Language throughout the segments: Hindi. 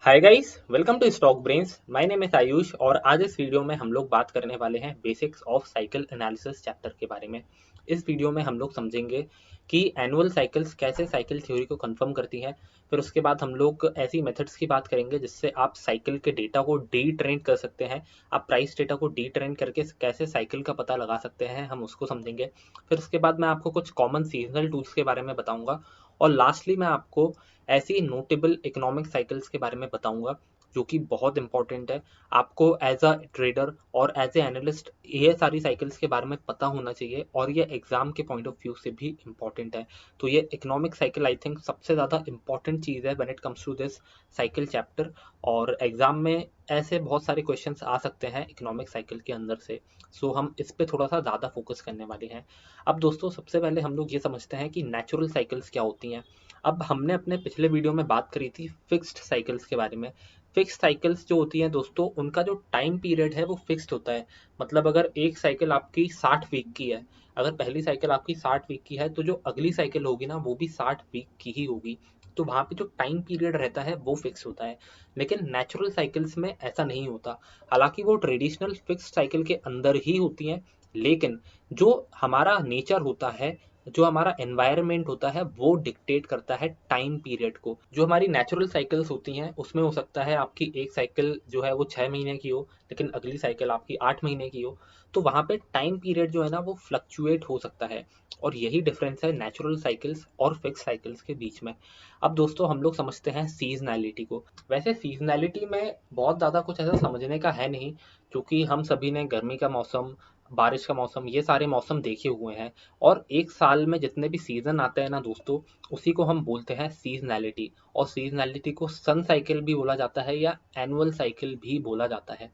Hi guys, welcome to stock brains. My name is Ayush और आज इस वीडियो में हम लोग बात करने वाले हैं basics of cycle analysis chapter के बारे में। इस वीडियो में हम लोग समझेंगे कि एनुअल साइकिल्स कैसे साइकिल थ्योरी को कंफर्म करती हैं। फिर उसके बाद हम लोग ऐसी मेथड्स की बात करेंगे जिससे आप साइकिल के डेटा को डी ट्रेन कर सकते हैं। आप प्राइस डेटा को डी ट्रेन करके कैसे साइकिल का पता लगा सकते हैं, हम उसको समझेंगे। फिर उसके बाद मैं आपको कुछ कॉमन सीजनल टूल्स के बारे में बताऊंगा और लास्टली मैं आपको ऐसी नोटेबल इकोनॉमिक साइकिल्स के बारे में बताऊंगा जो कि बहुत इंपॉर्टेंट है। आपको एज अ ट्रेडर और एज ए एनालिस्ट ये सारी साइकिल्स के बारे में पता होना चाहिए और ये एग्जाम के पॉइंट ऑफ व्यू से भी इम्पॉर्टेंट है। तो ये इकोनॉमिक साइकिल आई थिंक सबसे ज़्यादा इंपॉर्टेंट चीज़ है when it comes to this cycle chapter. और एग्जाम में ऐसे बहुत सारे क्वेश्चंस आ सकते हैं इकोनॉमिक साइकिल के अंदर से। सो हम इस पे थोड़ा सा ज़्यादा फोकस करने वाले हैं। अब दोस्तों, सबसे पहले हम लोग ये समझते हैं कि नेचुरल साइकिल्स क्या होती हैं। अब हमने अपने पिछले वीडियो में बात करी थी फिक्स्ड साइकिल्स के बारे में। फिक्स्ड साइकिल्स जो होती हैं दोस्तों, उनका जो टाइम पीरियड है वो फिक्स्ड होता है। मतलब अगर एक साइकिल आपकी 60 वीक की है, अगर पहली साइकिल आपकी 60 वीक की है तो जो अगली साइकिल होगी ना वो भी 60 वीक की ही होगी। तो वहां पे जो टाइम पीरियड रहता है वो फिक्स होता है। लेकिन नेचुरल साइकिल्स में ऐसा नहीं होता। हालांकि वो ट्रेडिशनल फिक्स्ड साइकिल के अंदर ही होती हैं, लेकिन जो हमारा नेचर होता है, जो हमारा एनवायरनमेंट होता है वो डिक्टेट करता है टाइम पीरियड को। जो हमारी नेचुरल साइकिल्स होती हैं उसमें हो सकता है आपकी एक साइकिल जो है वो 6 महीने की हो, लेकिन अगली साइकिल आपकी 8 महीने की हो। तो वहां पे टाइम पीरियड जो है ना वो फ्लक्चुएट हो सकता है। और यही डिफरेंस है नेचुरल साइकिल्स और फिक्स साइकिल्स के बीच में। अब दोस्तों, हम लोग समझते हैं सीजनैलिटी को। वैसे सीजनैलिटी में बहुत ज़्यादा कुछ ऐसा समझने का है नहीं, क्योंकि हम सभी ने गर्मी का मौसम, बारिश का मौसम, ये सारे मौसम देखे हुए हैं। और एक साल में जितने भी सीजन आते हैं ना दोस्तों, उसी को हम बोलते हैं सीजनैलिटी। और सीजनैलिटी को सन साइकिल भी बोला जाता है या एनुअल साइकिल भी बोला जाता है।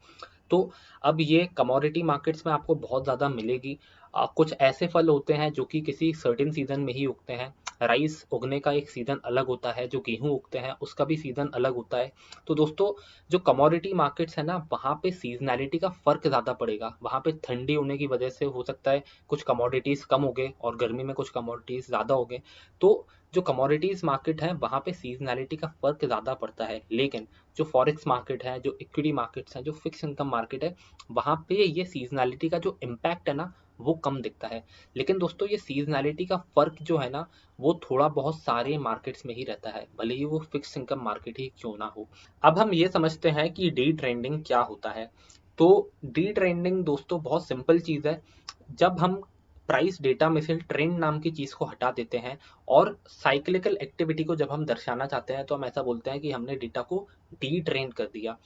तो अब ये कमोडिटी मार्केट्स में आपको बहुत ज़्यादा मिलेगी। कुछ ऐसे फल होते हैं जो कि किसी सर्टेन सीजन में ही उगते हैं। राइस उगने का एक सीजन अलग होता है, जो गेहूं उगते हैं उसका भी सीजन अलग होता है। तो दोस्तों, जो कमोडिटी मार्केट्स है ना वहाँ पे सीजनैलिटी का फर्क ज़्यादा पड़ेगा। वहाँ पे ठंडी होने की वजह से हो सकता है कुछ कमोडिटीज़ कम हो गए और गर्मी में कुछ कमोडिटीज़ ज़्यादा हो गए। तो जो कमोडिटीज़ मार्केट है वहाँ पे सीजनैलिटी का फर्क ज़्यादा पड़ता है। लेकिन जो फॉरेक्स मार्केट है, जो इक्विटी मार्केट्स हैं, जो फिक्स इनकम मार्केट है, वहाँ पे ये सीजनैलिटी का जो इम्पैक्ट है ना वो कम दिखता है। लेकिन दोस्तों, ये सीजनैलिटी का फर्क जो है ना वो थोड़ा बहुत सारे मार्केट्स में ही रहता है, भले ही वो फिक्स इनकम मार्केट ही क्यों ना हो। अब हम ये समझते हैं कि डे ट्रेंडिंग क्या होता है। तो डे ट्रेंडिंग दोस्तों बहुत सिंपल चीज़ है। जब हम प्राइस डेटा में से ट्रेंड नाम की चीज़ को हटा देते हैं और साइक्लिकल एक्टिविटी को जब हम दर्शाना चाहते हैं तो हम ऐसा बोलते हैं कि हमने डेटा को डी ट्रेन कर दिया।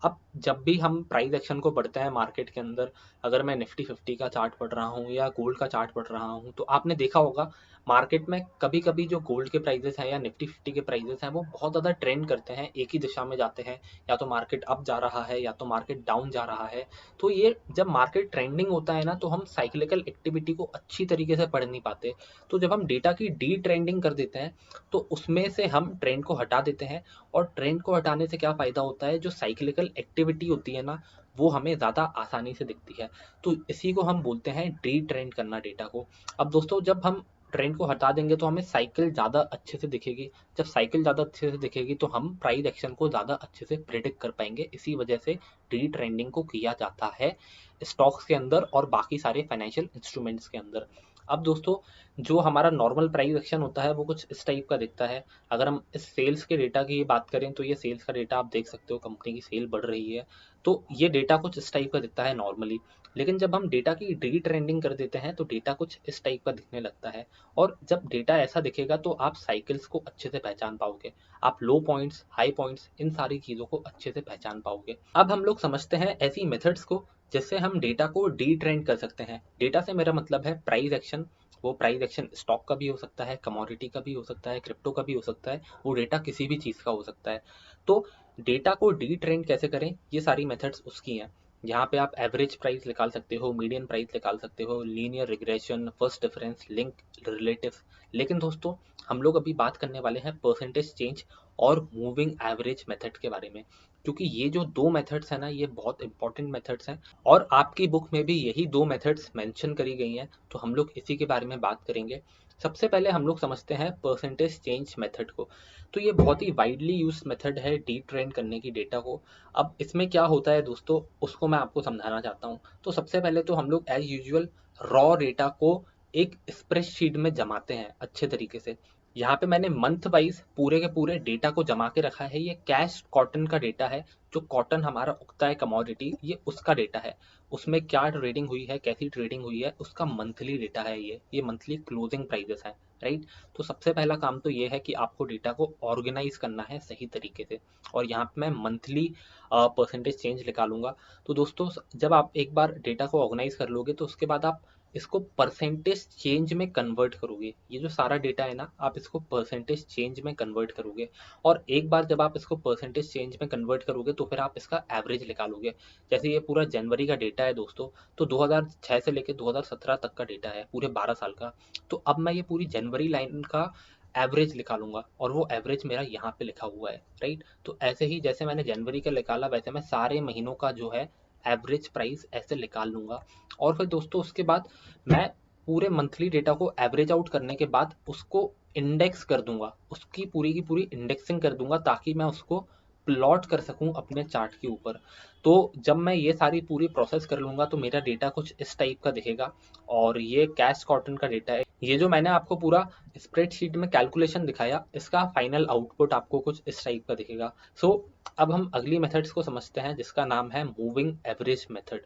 अब जब भी हम प्राइस एक्शन को पढ़ते हैं मार्केट के अंदर, अगर मैं निफ्टी 50 का चार्ट पढ़ रहा हूँ या गोल्ड का चार्ट पढ़ रहा हूँ, तो आपने देखा होगा मार्केट में कभी कभी जो गोल्ड के प्राइजेस हैं या निफ्टी 50 के प्राइजेस हैं वो बहुत ज़्यादा ट्रेंड करते हैं, एक ही दिशा में जाते हैं। या तो मार्केट अप जा रहा है या तो मार्केट डाउन जा रहा है। तो ये जब मार्केट ट्रेंडिंग होता है ना तो हम साइक्लिकल एक्टिविटी को अच्छी तरीके से पढ़ नहीं पाते। तो जब हम डेटा की डी ट्रेंडिंग कर देते हैं तो उसमें से हम ट्रेंड को हटा देते हैं। और ट्रेंड को हटाने से क्या फायदा होता है, जो साइक्लिकल एक्टिविटी होती है ना वो हमें ज़्यादा आसानी से दिखती है। तो इसी को हम बोलते हैं डी ट्रेंड करना डेटा को। अब दोस्तों, जब हम ट्रेंड को हटा देंगे तो हमें साइकिल ज़्यादा अच्छे से दिखेगी। जब साइकिल ज़्यादा अच्छे से दिखेगी तो हम प्राइस एक्शन को ज़्यादा अच्छे से प्रिडिक्ट कर पाएंगे। इसी वजह से डी ट्रेंडिंग को किया जाता है स्टॉक्स के अंदर और बाकी सारे फाइनेंशियल इंस्ट्रूमेंट्स के अंदर। अब दोस्तों, जो हमारा नॉर्मल प्राइस एक्शन होता है वो कुछ इस टाइप का दिखता है। अगर हम इस सेल्स के डेटा की बात करें तो ये सेल्स का डेटा आप देख सकते हो, कंपनी की सेल बढ़ रही है। तो ये डेटा कुछ इस टाइप का दिखता है नॉर्मली। लेकिन जब हम डेटा की डी ट्रेंडिंग कर देते हैं तो डेटा कुछ इस टाइप का दिखने लगता है। और जब डेटा ऐसा दिखेगा तो आप साइकिल्स को अच्छे से पहचान पाओगे। आप लो पॉइंट्स, हाई पॉइंट्स, इन सारी चीज़ों को अच्छे से पहचान पाओगे। अब हम लोग समझते हैं ऐसी मेथड्स को जिससे हम डेटा को डी ट्रेंड कर सकते हैं। डेटा से मेरा मतलब है प्राइस एक्शन। वो प्राइस एक्शन स्टॉक का भी हो सकता है, कमोडिटी का भी हो सकता है, क्रिप्टो का भी हो सकता है, वो डेटा किसी भी चीज़ का हो सकता है। तो डेटा को डी ट्रेंड कैसे करें, ये सारी मेथड्स उसकी हैं। यहाँ पे आप एवरेज प्राइस निकाल सकते हो, मीडियन प्राइस निकाल सकते हो, linear regression, first difference, link, relative. लेकिन दोस्तों, हम लोग अभी बात करने वाले हैं परसेंटेज चेंज और मूविंग एवरेज मेथड के बारे में। क्योंकि ये जो दो मेथड्स हैं ना ये बहुत इंपॉर्टेंट मेथड्स हैं और आपकी बुक में भी यही दो मेथड्स मेंशन करी गई हैं। तो हम लोग इसी के बारे में बात करेंगे। सबसे पहले हम लोग समझते हैं परसेंटेज चेंज मेथड को। तो ये बहुत ही वाइडली यूज मेथड है डी ट्रेन करने की डेटा को। अब इसमें क्या होता है दोस्तों, उसको मैं आपको समझाना चाहता हूँ। तो सबसे पहले तो हम लोग एज यूजुअल रॉ डेटा को एक स्प्रेडशीट में जमाते हैं अच्छे तरीके से। यहाँ पे मैंने मंथ वाइज पूरे के पूरे डेटा को जमा के रखा है। ये कैश कॉटन का डेटा है, जो कॉटन हमारा उगता है कमोडिटी, ये उसका डेटा है। उसमें क्या ट्रेडिंग हुई है, कैसी ट्रेडिंग हुई है, उसका मंथली डेटा है। ये मंथली क्लोजिंग प्राइजेस है, राइट। तो सबसे पहला काम तो ये है कि आपको डेटा को ऑर्गेनाइज करना है सही तरीके से। और यहाँ पे मैं मंथली परसेंटेज चेंज निकालूंगा। तो दोस्तों, जब आप एक बार डेटा को ऑर्गेनाइज कर लोगे तो उसके बाद आप इसको परसेंटेज चेंज में कन्वर्ट करोगे। ये जो सारा डेटा है ना, आप इसको परसेंटेज चेंज में कन्वर्ट करोगे। और एक बार जब आप इसको परसेंटेज चेंज में कन्वर्ट करोगे तो फिर आप इसका एवरेज निकालोगे। जैसे ये पूरा जनवरी का डेटा है दोस्तों, तो 2006 से लेकर 2017 तक का डेटा है, पूरे 12 साल का। तो अब मैं ये पूरी जनवरी लाइन का एवरेज निकालूंगा और वो एवरेज मेरा यहाँ पे लिखा हुआ है, राइट। तो ऐसे ही जैसे मैंने जनवरी का निकाला, वैसे मैं सारे महीनों का जो है एवरेज प्राइस ऐसे निकाल लूंगा। और फिर दोस्तों उसके बाद मैं पूरे मंथली डेटा को एवरेज आउट करने के बाद उसको इंडेक्स कर दूंगा, उसकी पूरी की पूरी इंडेक्सिंग कर दूंगा, ताकि मैं उसको प्लॉट कर सकूं अपने चार्ट के ऊपर। तो जब मैं ये सारी पूरी प्रोसेस कर लूंगा तो मेरा डेटा कुछ इस टाइप का दिखेगा। और ये कैश कॉटन का डेटा है। ये जो मैंने आपको पूरा स्प्रेडशीट में कैलकुलेशन दिखाया, इसका फाइनल आउटपुट आपको कुछ इस टाइप का दिखेगा। सो अब हम अगली मेथड्स को समझते हैं, जिसका नाम है मूविंग एवरेज मेथड।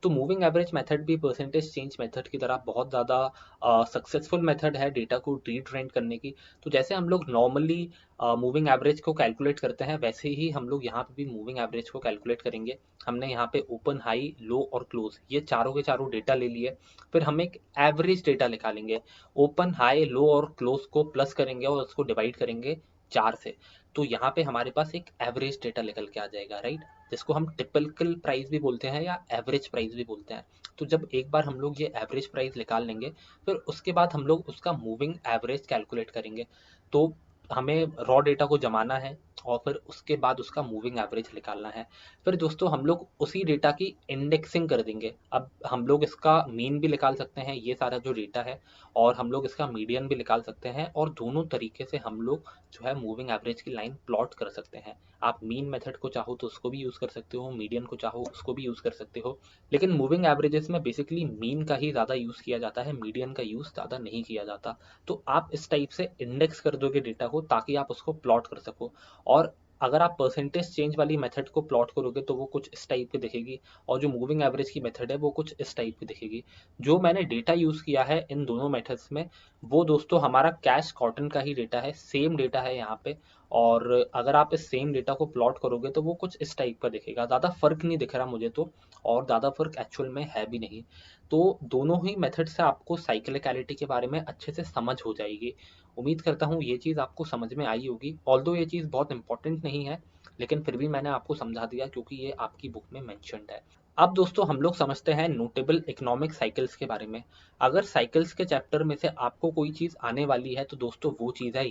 तो मूविंग एवरेज मेथड भी परसेंटेज चेंज मेथड की तरह बहुत ज़्यादा सक्सेसफुल मेथड है डेटा को रीट्रेंड करने की। तो जैसे हम लोग नॉर्मली मूविंग एवरेज को कैलकुलेट करते हैं, वैसे ही हम लोग यहाँ पे भी मूविंग एवरेज को कैलकुलेट करेंगे। हमने यहाँ पे ओपन, हाई, लो और क्लोज, ये चारों के चारों डेटा ले लिए। फिर हम एक एवरेज डेटा निकालेंगे। ओपन, हाई, लो और क्लोज को प्लस करेंगे और उसको डिवाइड करेंगे 4 से। तो यहाँ पे हमारे पास एक एवरेज डेटा निकल के आ जाएगा, राइट। जिसको हम टिपिकल प्राइस भी बोलते हैं या एवरेज प्राइस भी बोलते हैं। तो जब एक बार हम लोग ये एवरेज प्राइस निकाल लेंगे, फिर उसके बाद हम लोग उसका मूविंग एवरेज कैलकुलेट करेंगे। तो हमें रॉ डेटा को जमाना है और फिर उसके बाद उसका मूविंग एवरेज निकालना है। फिर दोस्तों हम लोग उसी डेटा की इंडेक्सिंग कर देंगे। अब हम लोग इसका मीन भी निकाल सकते हैं, ये सारा जो डेटा है, और हम लोग इसका मीडियन भी निकाल सकते हैं। और दोनों तरीके से हम लोग जो है मूविंग एवरेज की लाइन प्लॉट कर सकते हैं। आप मीन मेथड को चाहो तो उसको भी यूज़ कर सकते हो, मीडियन को चाहो उसको भी यूज़ कर सकते हो। लेकिन मूविंग एवरेजेस में बेसिकली मीन का ही ज़्यादा यूज़ किया जाता है, मीडियन का यूज़ ज़्यादा नहीं किया जाता। तो आप इस टाइप से इंडेक्स कर दोगे डेटा को, ताकि आप उसको प्लॉट कर सको। और अगर आप परसेंटेज चेंज वाली मेथड को प्लॉट करोगे तो वो कुछ इस टाइप की दिखेगी, और जो मूविंग एवरेज की मेथड है वो कुछ इस टाइप की दिखेगी। जो मैंने डेटा यूज़ किया है इन दोनों मेथड्स में, वो दोस्तों हमारा कैश कॉटन का ही डेटा है, सेम डेटा है यहाँ पे। और अगर आप इस सेम डेटा को प्लॉट करोगे तो वो कुछ इस टाइप का दिखेगा। ज़्यादा फर्क नहीं दिख रहा मुझे तो, और ज़्यादा फर्क एक्चुअल में है भी नहीं। तो दोनों ही मेथड से आपको साइक्लिकलिटी के बारे में अच्छे से समझ हो जाएगी। उम्मीद करता हूँ ये चीज़ आपको समझ में आई होगी। ऑल्दो ये चीज़ बहुत इंपॉर्टेंट नहीं है, लेकिन फिर भी मैंने आपको समझा दिया क्योंकि ये आपकी बुक में मेंशन्ड है। अब दोस्तों हम लोग समझते हैं नोटेबल इकोनॉमिक साइकिल्स के बारे में। अगर साइकिल्स के चैप्टर में से आपको कोई चीज़ आने वाली है तो दोस्तों वो चीज़ है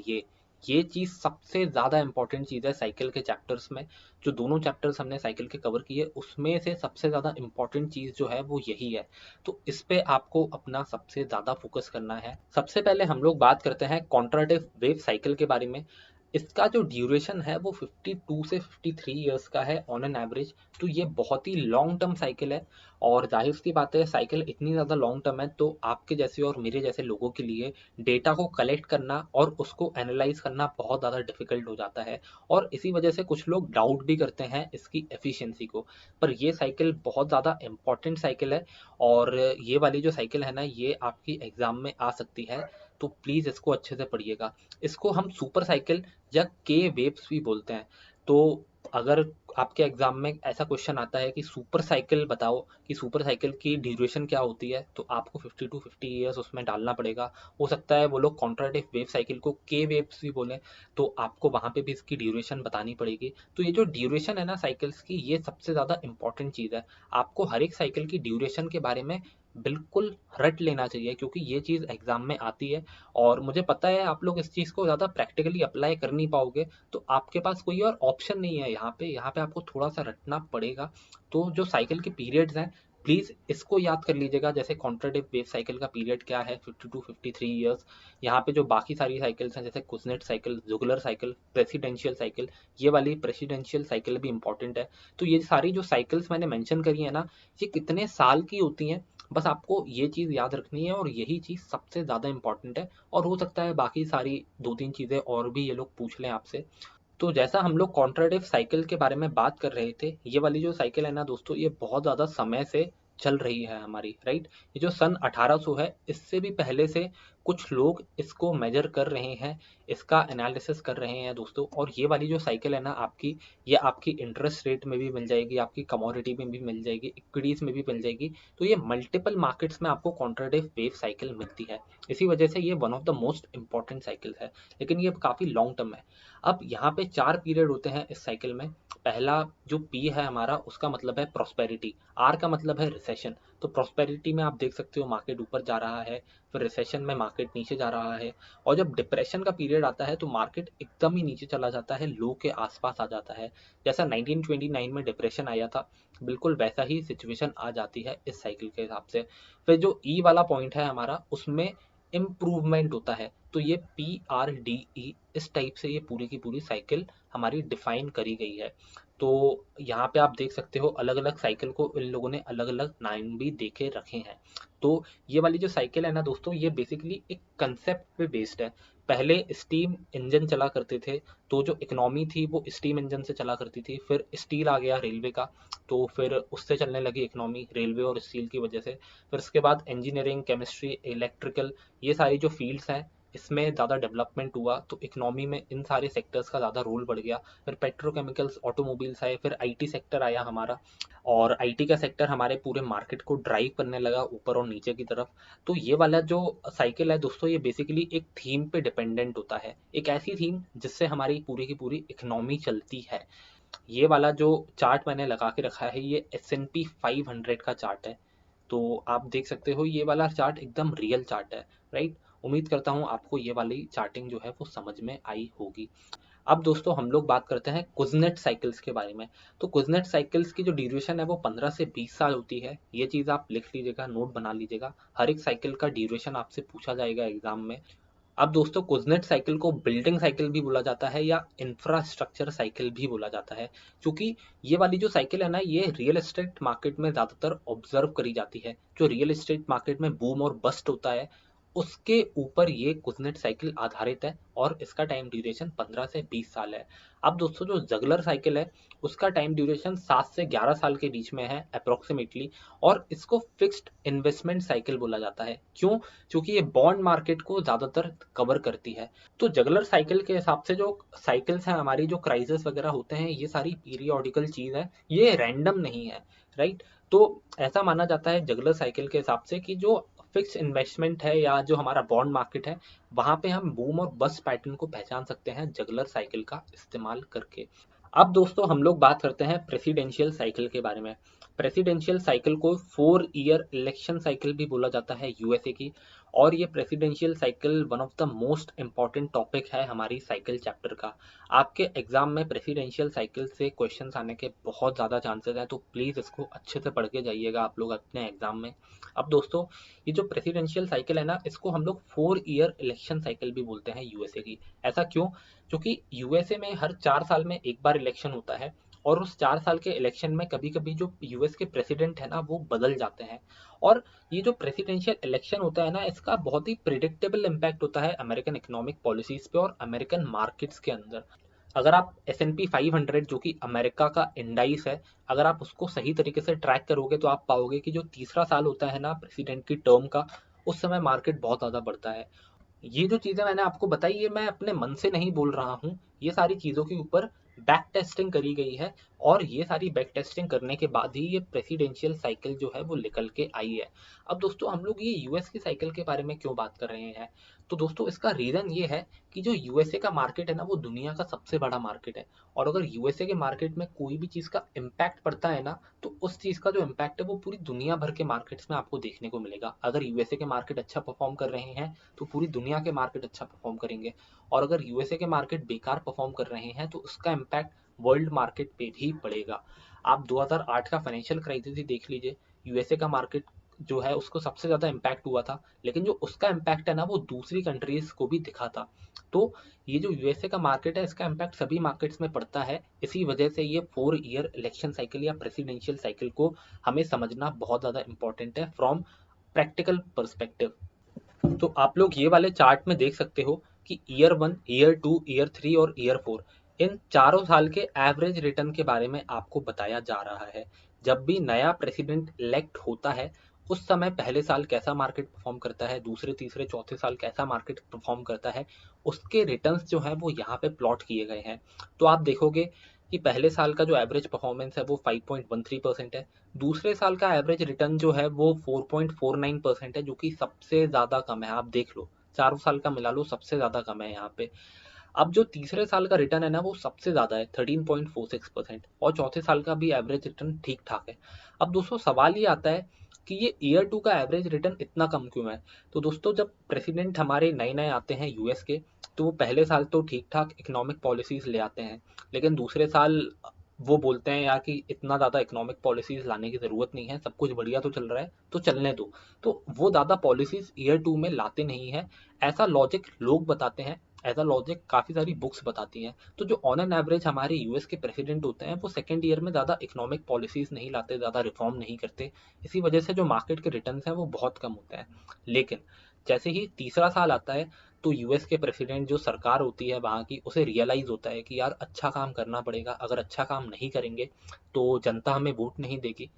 ये चीज़ सबसे ज़्यादा इंपॉर्टेंट चीज़ है साइकिल के चैप्टर्स में। जो दोनों चैप्टर्स हमने साइकिल के कवर किए, उसमें से सबसे ज़्यादा इंपॉर्टेंट चीज़ जो है वो यही है। तो इस पे आपको अपना सबसे ज़्यादा फोकस करना है। सबसे पहले हम लोग बात करते हैं कॉन्ट्राटिव वेव साइकिल के बारे में। इसका जो ड्यूरेशन है वो 52 से 53 ईयर्स का है ऑन एन एवरेज। तो ये बहुत ही लॉन्ग टर्म साइकिल है। और जाहिर सी बात है, साइकिल इतनी ज़्यादा लॉन्ग टर्म है तो आपके जैसे और मेरे जैसे लोगों के लिए डेटा को कलेक्ट करना और उसको एनालाइज करना बहुत ज़्यादा डिफिकल्ट हो जाता है। और इसी वजह से कुछ लोग डाउट भी करते हैं इसकी एफिशिएंसी को। पर ये साइकिल बहुत ज़्यादा इंपॉर्टेंट साइकिल है। और ये वाली जो साइकिल है ना, ये आपकी एग्जाम में आ सकती है। तो प्लीज़ इसको अच्छे से पढ़िएगा। इसको हम सुपर साइकिल या के वेव्स भी बोलते हैं। तो अगर आपके एग्जाम में ऐसा क्वेश्चन आता है कि सुपर साइकिल बताओ, कि सुपर साइकिल की ड्यूरेशन क्या होती है, तो आपको 50 टू 50 ईयर्स उसमें डालना पड़ेगा। हो सकता है वो लोग कॉन्ट्राटिव वेव साइकिल को के वेव्स भी बोलें, तो आपको वहाँ पे भी इसकी ड्यूरेशन बतानी पड़ेगी। तो ये जो ड्यूरेशन है ना साइकिल्स की, ये सबसे ज़्यादा इंपॉर्टेंट चीज़ है। आपको हर एक साइकिल की ड्यूरेशन के बारे में बिल्कुल रट लेना चाहिए, क्योंकि ये चीज़ एग्जाम में आती है। और मुझे पता है आप लोग इस चीज़ को ज़्यादा प्रैक्टिकली अप्लाई कर नहीं पाओगे, तो आपके पास कोई और ऑप्शन नहीं है। यहाँ पे आपको थोड़ा सा रटना पड़ेगा। तो जो साइकिल के पीरियड्स हैं, प्लीज़ इसको याद कर लीजिएगा। जैसे कॉन्ट्राडिव वेव साइकिल का पीरियड क्या है, 50 टू 53 ईयर्स। यहाँ पे जो बाकी सारी साइकिल्स हैं जैसे Kuznets cycle, Juglar cycle, presidential cycle, ये वाली प्रेसिडेंशियल साइकिल भी इंपॉर्टेंट है। तो ये सारी जो साइकिल्स मैंने मेंशन करी है ना, ये कितने साल की होती हैं, बस आपको ये चीज़ याद रखनी है और यही चीज़ सबसे ज़्यादा इंपॉर्टेंट है। और हो सकता है बाकी सारी 2-3 चीज़ें और भी ये लोग पूछ लें आपसे। तो जैसा हम लोग कॉन्ट्राडिव साइकिल के बारे में बात कर रहे थे, ये वाली जो साइकिल है ना दोस्तों, ये बहुत ज़्यादा समय से चल रही है हमारी, राइट। ये जो सन 1800 है, इससे भी पहले से कुछ लोग इसको मेजर कर रहे हैं, इसका एनालिसिस कर रहे हैं दोस्तों। और ये वाली जो साइकिल है ना आपकी, ये आपकी इंटरेस्ट रेट में भी मिल जाएगी, आपकी कमोडिटी में भी मिल जाएगी, इक्विटीज में भी मिल जाएगी। तो ये मल्टीपल मार्केट्स में आपको कॉन्ट्राडिव वेव साइकिल मिलती है। इसी वजह से ये one of the most important cycle है, लेकिन ये काफ़ी लॉन्ग टर्म है। अब यहाँ पे 4 पीरियड होते हैं इस साइकिल में। पहला जो पी है हमारा, उसका मतलब है प्रॉस्पेरिटी, आर का मतलब है रिसेशन। तो प्रॉस्पेरिटी में आप देख सकते हो मार्केट ऊपर जा रहा है, फिर रिसेशन में मार्केट नीचे जा रहा है। और जब डिप्रेशन का पीरियड आता है तो मार्केट एकदम ही नीचे चला जाता है, लो के आसपास आ जाता है। जैसा 1929 में डिप्रेशन आया था, बिल्कुल वैसा ही सिचुएशन आ जाती है इस साइकिल के हिसाब से। फिर जो ई वाला पॉइंट है हमारा, उसमें इम्प्रूवमेंट होता है। तो ये PRDE, इस टाइप से ये पूरी की पूरी साइकिल हमारी डिफाइन करी गई है। तो यहाँ पे आप देख सकते हो अलग अलग साइकिल को इन लोगों ने अलग अलग नाम भी देके रखे हैं। तो ये वाली जो साइकिल है ना दोस्तों, ये बेसिकली एक कंसेप्ट पे बेस्ड है। पहले स्टीम इंजन चला करते थे, तो जो इकोनॉमी थी वो स्टीम इंजन से चला करती थी। फिर स्टील आ गया रेलवे का, तो फिर उससे चलने लगी इकोनॉमी, रेलवे और स्टील की वजह से। फिर उसके बाद इंजीनियरिंग, केमिस्ट्री, इलेक्ट्रिकल, ये सारी जो फील्ड्स हैं, इसमें ज़्यादा डेवलपमेंट हुआ, तो इकोनॉमी में इन सारे सेक्टर्स का ज़्यादा रोल बढ़ गया। फिर पेट्रोकेमिकल्स, ऑटोमोबाइल्स आए, फिर आईटी सेक्टर आया हमारा। और आईटी का सेक्टर हमारे पूरे मार्केट को ड्राइव करने लगा ऊपर और नीचे की तरफ। तो ये वाला जो साइकिल है दोस्तों, ये बेसिकली एक थीम पे डिपेंडेंट होता है, एक ऐसी थीम जिससे हमारी पूरी की पूरी इकोनॉमी चलती है। ये वाला जो चार्ट मैंने लगा के रखा है, ये S&P 500 का चार्ट है। तो आप देख सकते हो ये वाला चार्ट एकदम रियल चार्ट है, राइट। उम्मीद करता हूँ आपको ये वाली चार्टिंग जो है वो समझ में आई होगी। अब दोस्तों हम लोग बात करते हैं कुजनेट साइकिल्स के बारे में। तो कुजनेट साइकिल्स की जो ड्यूरेशन है वो 15 से 20 साल होती है। ये चीज़ आप लिख लीजिएगा, नोट बना लीजिएगा, हर एक साइकिल का ड्यूरेशन आपसे पूछा जाएगा एग्जाम में। अब दोस्तों कुजनेट साइकिल को बिल्डिंग साइकिल भी बोला जाता है या इंफ्रास्ट्रक्चर साइकिल भी बोला जाता है, क्योंकि ये वाली जो साइकिल है ना, ये रियल एस्टेट मार्केट में ज़्यादातर ऑब्जर्व करी जाती है। जो रियल एस्टेट मार्केट में बूम और बस्ट होता है, उसके ऊपर ये कुजनेट साइकिल आधारित है और इसका टाइम ड्यूरेशन 15 से 20 साल है। अब दोस्तों जो जगलर साइकिल है, उसका टाइम ड्यूरेशन 7 से 11 साल के बीच में है अप्रोक्सीमेटली। और इसको फिक्स्ड इन्वेस्टमेंट साइकिल बोला जाता है। क्यों? क्योंकि ये बॉन्ड मार्केट को ज़्यादातर कवर करती है। तो जगलर साइकिल के हिसाब से जो साइकिल्स हैं हमारी, जो क्राइसिस वगैरह होते हैं, ये सारी पीरियोडिकल चीज़ है, ये रैंडम नहीं है, राइट। तो ऐसा माना जाता है जगलर साइकिल के हिसाब से कि जो फिक्स इन्वेस्टमेंट है या जो हमारा बॉन्ड मार्केट है, वहां पे हम बूम और बस्ट पैटर्न को पहचान सकते हैं जगलर साइकिल का इस्तेमाल करके। अब दोस्तों हम लोग बात करते हैं प्रेसिडेंशियल साइकिल के बारे में। प्रेसिडेंशियल साइकिल को 4 ईयर इलेक्शन साइकिल भी बोला जाता है यूएसए की। और ये presidential cycle one of the most important topic है हमारी साइकिल चैप्टर का। आपके एग्जाम में प्रेसिडेंशियल साइकिल से क्वेश्चंस आने के बहुत ज़्यादा चांसेस हैं, तो प्लीज़ इसको अच्छे से पढ़ के जाइएगा आप लोग अपने एग्जाम में। अब दोस्तों ये जो प्रेसिडेंशियल साइकिल है ना, इसको हम लोग 4 ईयर इलेक्शन साइकिल भी बोलते हैं यूएसए की। ऐसा क्यों? क्योंकि यूएसए में हर 4 साल में एक बार इलेक्शन होता है। और उस 4 साल के इलेक्शन में कभी कभी जो यूएस के प्रेसिडेंट है ना, वो बदल जाते हैं। और ये जो प्रेसिडेंशियल इलेक्शन होता है ना, इसका बहुत ही प्रिडिक्टेबल इम्पैक्ट होता है अमेरिकन इकोनॉमिक पॉलिसीज पे और अमेरिकन मार्केट्स के अंदर। अगर आप S&P 500, जो कि अमेरिका का इंडाइस है, अगर आप उसको सही तरीके से ट्रैक करोगे तो आप पाओगे कि जो तीसरा साल होता है ना प्रेसिडेंट की टर्म का, उस समय मार्केट बहुत ज़्यादा बढ़ता है। ये जो चीज़ें मैंने आपको बताई, ये मैं अपने मन से नहीं बोल रहा हूँ, ये सारी चीज़ों के ऊपर बैक टेस्टिंग करी गई है। और ये सारी बैक टेस्टिंग करने के बाद ही ये प्रेसिडेंशियल साइकिल जो है वो निकल के आई है। अब दोस्तों हम लोग ये यूएस की साइकिल के बारे में क्यों बात कर रहे हैं? तो दोस्तों इसका रीज़न ये है कि जो यूएसए का मार्केट है ना, वो दुनिया का सबसे बड़ा मार्केट है। और अगर यूएसए के मार्केट में कोई भी चीज़ का इम्पैक्ट पड़ता है ना, तो उस चीज़ का जो इम्पैक्ट है वो पूरी दुनिया भर के मार्केट्स में आपको देखने को मिलेगा। अगर यूएसए के मार्केट अच्छा परफॉर्म कर रहे हैं, तो पूरी दुनिया के मार्केट अच्छा परफॉर्म करेंगे। और अगर यूएसए के मार्केट बेकार परफॉर्म कर रहे हैं, तो उसका इम्पैक्ट वर्ल्ड मार्केट पे भी पड़ेगा। आप 2008 का फाइनेंशियल क्राइसिस ही देख लीजिए। यूएसए का मार्केट जो है उसको सबसे ज़्यादा इम्पैक्ट हुआ था, लेकिन जो उसका इम्पैक्ट है ना वो दूसरी कंट्रीज को भी दिखा था। तो ये जो यूएसए का मार्केट है इसका इम्पैक्ट सभी मार्केट्स में पड़ता है। इसी वजह से ये 4 ईयर इलेक्शन साइकिल या प्रेसिडेंशियल साइकिल को हमें समझना बहुत ज़्यादा इंपॉर्टेंट है फ्रॉम प्रैक्टिकल पर्सपेक्टिव। तो आप लोग ये वाले चार्ट में देख सकते हो कि ईयर 1, ईयर 2, ईयर 3 और ईयर 4 इन चारों साल के एवरेज रिटर्न के बारे में आपको बताया जा रहा है। जब भी नया प्रेसिडेंट इलेक्ट होता है उस समय पहले साल कैसा मार्केट परफॉर्म करता है, दूसरे तीसरे चौथे साल कैसा मार्केट परफॉर्म करता है, उसके रिटर्न्स जो हैं वो यहाँ पे प्लॉट किए गए हैं। तो आप देखोगे कि पहले साल का जो एवरेज परफॉर्मेंस है वो 5.13% है, दूसरे साल का एवरेज रिटर्न जो है वो 4.49% है, जो कि सबसे ज़्यादा कम है। आप देख लो, चारों साल का मिला लो, सबसे ज़्यादा कम है यहाँ पे। अब जो तीसरे साल का रिटर्न है ना वो सबसे ज़्यादा है 13.46%, और चौथे साल का भी एवरेज रिटर्न ठीक ठाक है। अब दोस्तों सवाल ये आता है कि ये ईयर 2 का एवरेज रिटर्न इतना कम क्यों है। तो दोस्तों जब प्रेसिडेंट हमारे नए नए आते हैं यूएस के, तो वो पहले साल तो ठीक ठाक इकोनॉमिक पॉलिसीज ले आते हैं, लेकिन दूसरे साल वो बोलते हैं यार कि इतना ज़्यादा इकोनॉमिक पॉलिसीज लाने की ज़रूरत नहीं है, सब कुछ बढ़िया तो चल रहा है तो चलने दो। तो वो ज़्यादा पॉलिसीज ईयर 2 में लाते नहीं है, ऐसा लॉजिक लोग बताते हैं, ऐसा लॉजिक काफ़ी सारी बुक्स बताती हैं। तो जो ऑन एन एवरेज हमारे यूएस के प्रेसिडेंट होते हैं वो सेकेंड ईयर में ज़्यादा इकोनॉमिक पॉलिसीज नहीं लाते, ज़्यादा रिफॉर्म नहीं करते, इसी वजह से जो मार्केट के रिटर्न्स हैं वो बहुत कम होते हैं। लेकिन जैसे ही तीसरा साल आता है तो यूएस के प्रेसिडेंट जो सरकार होती है वहाँ की, उसे रियलाइज़ होता है कि यार अच्छा काम करना पड़ेगा, अगर अच्छा काम नहीं करेंगे तो जनता हमें वोट नहीं देगी।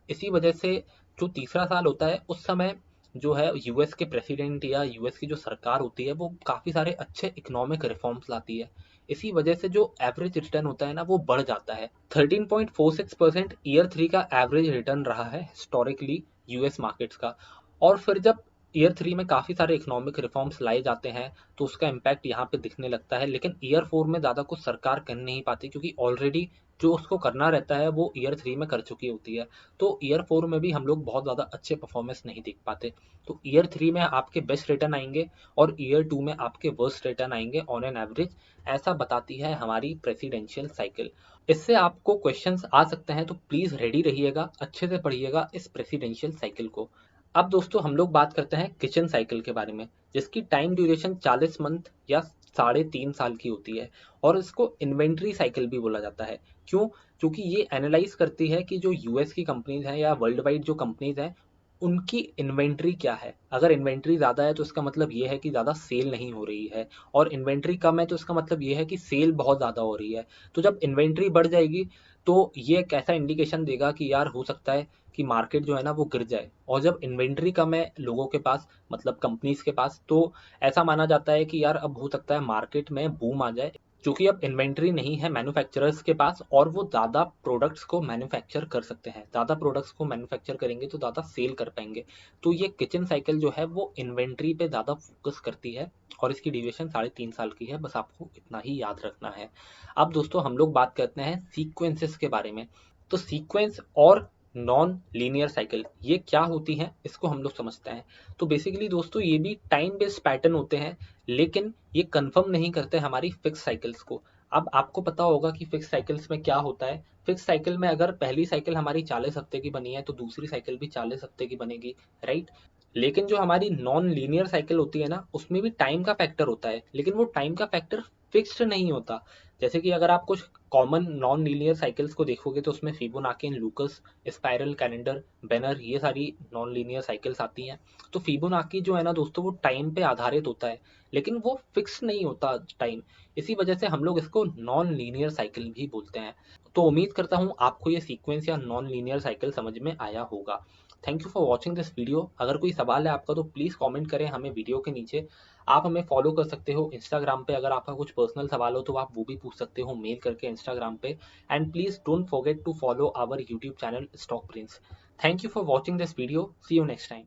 इसी वजह से जो तीसरा साल होता है उस समय जो है यूएस के प्रेसिडेंट या यूएस की जो सरकार होती है वो काफ़ी सारे अच्छे इकोनॉमिक रिफॉर्म्स लाती है। इसी वजह से जो एवरेज रिटर्न होता है ना वो बढ़ जाता है। 13.46% ईयर 3 का एवरेज रिटर्न रहा है हिस्टोरिकली यूएस मार्केट्स का। और फिर जब ईयर 3 में काफ़ी सारे इकोनॉमिक रिफॉर्म्स लाए जाते हैं तो उसका इम्पैक्ट यहाँ पे दिखने लगता है, लेकिन ईयर 4 में ज़्यादा कुछ सरकार कर नहीं पाती क्योंकि ऑलरेडी जो उसको करना रहता है वो ईयर 3 में कर चुकी होती है। तो ईयर 4 में भी हम लोग बहुत ज़्यादा अच्छे परफॉर्मेंस नहीं देख पाते। तो ईयर 3 में आपके बेस्ट रिटर्न आएंगे और ईयर 2 में आपके वर्स्ट रिटर्न आएंगे ऑन एन एवरेज, ऐसा बताती है हमारी प्रेसिडेंशियल साइकिल। इससे आपको क्वेश्चंस आ सकते हैं तो प्लीज़ रेडी रहिएगा, अच्छे से पढ़िएगा इस प्रेसिडेंशियल साइकिल को। अब दोस्तों हम लोग बात करते हैं किचन साइकिल के बारे में, जिसकी टाइम ड्यूरेशन 40 मंथ या 3.5 साल की होती है, और इसको इन्वेंट्री साइकिल भी बोला जाता है। क्यों? क्योंकि ये एनालाइज करती है कि जो यूएस की कंपनीज हैं या वर्ल्ड वाइड जो कंपनीज हैं उनकी इन्वेंट्री क्या है। अगर इन्वेंट्री ज़्यादा है तो इसका मतलब ये है कि ज़्यादा सेल नहीं हो रही है, और इन्वेंट्री कम है तो इसका मतलब ये है कि सेल बहुत ज़्यादा हो रही है। तो जब इन्वेंट्री बढ़ जाएगी तो ये एक ऐसा इंडिकेशन देगा कि यार हो सकता है कि मार्केट जो है ना वो गिर जाए। और जब इन्वेंट्री कम है लोगों के पास, मतलब कंपनीज के पास, तो ऐसा माना जाता है कि यार अब हो सकता है मार्केट में बूम आ जाए, क्योंकि अब इन्वेंट्री नहीं है मैन्युफैक्चरर्स के पास और वो ज़्यादा प्रोडक्ट्स को मैन्युफैक्चर कर सकते हैं। ज़्यादा प्रोडक्ट्स को मैन्युफैक्चर करेंगे तो ज़्यादा सेल कर पाएंगे। तो ये किचन साइकिल जो है वो इन्वेंट्री पे ज़्यादा फोकस करती है, और इसकी ड्यूरेशन 3.5 साल की है, बस आपको इतना ही याद रखना है। अब दोस्तों हम लोग बात करते हैं सीक्वेंसेस के बारे में। तो सीक्वेंस और नॉन लीनियर साइकिल ये क्या होती हैं इसको हम लोग समझते हैं। तो बेसिकली दोस्तों ये भी टाइम बेस्ड पैटर्न होते हैं, लेकिन ये कंफर्म नहीं करते हमारी फिक्स साइकिल्स को। अब आपको पता होगा कि फिक्स साइकिल्स में क्या होता है। फिक्स साइकिल में अगर पहली साइकिल हमारी 40 हफ्ते की बनी है तो दूसरी साइकिल भी 40 हफ्ते की बनेगी, राइट। लेकिन जो हमारी नॉन लीनियर साइकिल होती है ना उसमें भी टाइम का फैक्टर होता है, लेकिन वो टाइम का फैक्टर फिक्स्ड नहीं होता। जैसे कि अगर आप कुछ कॉमन नॉन लीनियर साइकिल्स को देखोगे तो उसमें फिबोनाची, लूकस, स्पाइरल, कैलेंडर, बेनर, ये सारी नॉन लीनियर साइकिल्स आती हैं। तो फिबोनाची जो है ना दोस्तों वो टाइम पे आधारित होता है, लेकिन वो फिक्स नहीं होता टाइम। इसी वजह से हम लोग इसको नॉन लीनियर साइकिल भी बोलते हैं। तो उम्मीद करता हूँ आपको ये सीक्वेंस या नॉन लीनियर साइकिल समझ में आया होगा। Thank you for watching this video. अगर कोई सवाल है आपका तो प्लीज़ कमेंट करें हमें वीडियो के नीचे। आप हमें फॉलो कर सकते हो इंस्टाग्राम पे, अगर आपका कुछ पर्सनल सवाल हो तो आप वो भी पूछ सकते हो मेल करके इंस्टाग्राम पे। And please don't forget to follow our YouTube channel stock brains. Thank you for watching this video, see you next time.